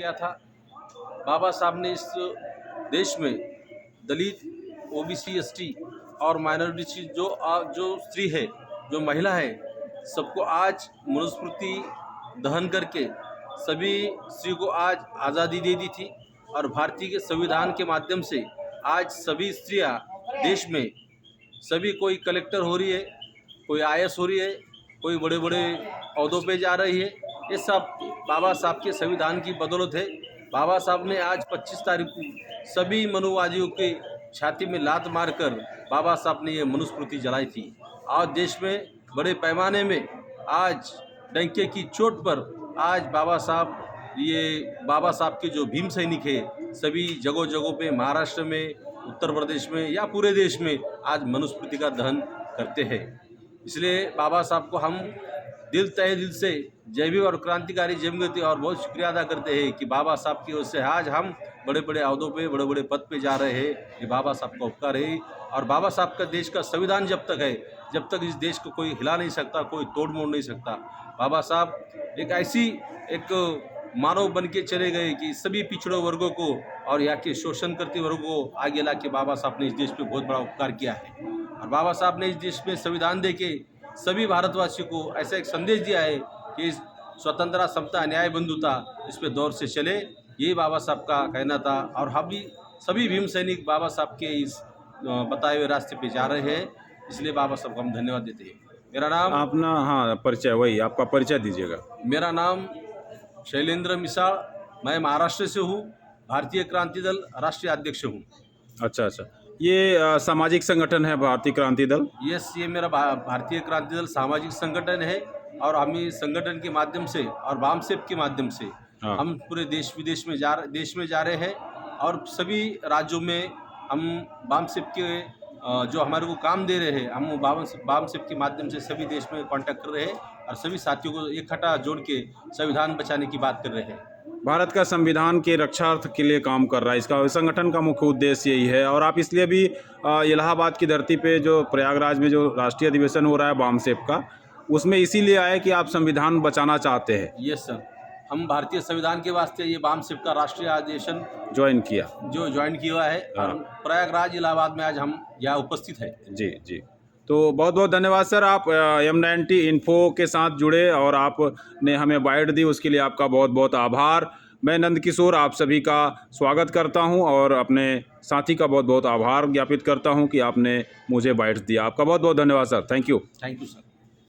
किया था। बाबा साहब ने इस देश में दलित, ओबीसी, एसटी और माइनॉरिटी जो स्त्री है, जो महिला है, सबको आज मनुस्मृति दहन करके सभी स्त्री को आज आज़ादी दे दी थी। और भारतीय के संविधान के माध्यम से आज सभी स्त्रियां देश में सभी, कोई कलेक्टर हो रही है, कोई आईएएस हो रही है, कोई बड़े बड़े अहदों पे जा रही है। ये सब बाबा साहब के संविधान की बदौलत है। बाबा साहब ने आज 25 तारीख को सभी मनुवादियों के छाती में लात मारकर बाबा साहब ने ये मनुस्मृति जलाई थी। आज देश में बड़े पैमाने में आज डंके की चोट पर आज बाबा साहब के जो भीम सैनिक है, सभी जगहों जगहों पे महाराष्ट्र में, उत्तर प्रदेश में या पूरे देश में आज मनुस्मृति का दहन करते हैं। इसलिए बाबा साहब को हम तहे दिल से जय भीम और क्रांतिकारी जय भीम और बहुत शुक्रिया अदा करते हैं कि बाबा साहब की ओर से आज हम बड़े बड़े अहदों पे, बड़े बड़े पद पे जा रहे हैं। ये बाबा साहब का उपकार है। और बाबा साहब का देश का संविधान जब तक है, जब तक इस देश को कोई हिला नहीं सकता, कोई तोड़ मोड़ नहीं सकता। बाबा साहब एक ऐसी मानव बन के चले गए कि सभी पिछड़े वर्गों को और यहाँ के शोषण करते वर्गों को आगे ला के बाबा साहब ने इस देश पे बहुत बड़ा उपकार किया है। और बाबा साहब ने इस देश में संविधान दे के सभी भारतवासियों को ऐसा एक संदेश दिया है कि स्वतंत्रता, समता, न्याय, बंधुता इस पे दौर से चले। यही बाबा साहब का कहना था। और हम भी सभी भीम सैनिक बाबा साहब के इस बताए हुए रास्ते पे जा रहे हैं। इसलिए बाबा साहब को हम धन्यवाद देते हैं। मेरा नाम अपना परिचय, वही आपका परिचय दीजिएगा। मेरा नाम शैलेंद्र मिसाळ, मैं महाराष्ट्र से हूँ, भारतीय क्रांति दल राष्ट्रीय अध्यक्ष हूँ। अच्छा, ये सामाजिक संगठन है भारतीय क्रांति दल? यस, ये मेरा भारतीय क्रांति दल सामाजिक संगठन है। और हम इस संगठन के माध्यम से और वामसेप के माध्यम से हम पूरे देश विदेश में जा रहे हैं। और सभी राज्यों में हम वामसेप के जो हमारे को काम दे रहे हैं, हम वामसेप के माध्यम से सभी देश में कांटेक्ट कर रहे हैं और सभी साथियों को इकट्ठा जोड़ के संविधान बचाने की बात कर रहे हैं। भारत का संविधान के रक्षार्थ के लिए काम कर रहा है, इसका संगठन का मुख्य उद्देश्य यही है। और आप इसलिए भी इलाहाबाद की धरती पे जो प्रयागराज में जो राष्ट्रीय अधिवेशन हो रहा है वामसेप का, उसमें इसीलिए आए कि आप संविधान बचाना चाहते हैं? यस सर, हम भारतीय संविधान के वास्ते ये वामसेप का राष्ट्रीय अधिवेशन ज्वाइन किया है। और प्रयागराज इलाहाबाद में आज हम यहाँ उपस्थित है। जी। तो बहुत बहुत धन्यवाद सर, आप M90 इन्फो के साथ जुड़े और आपने हमें बाइट दी, उसके लिए आपका बहुत बहुत आभार। मैं नंदकिशोर आप सभी का स्वागत करता हूं और अपने साथी का बहुत बहुत आभार ज्ञापित करता हूं कि आपने मुझे बाइट दिया। आपका बहुत बहुत धन्यवाद सर। Thank you sir.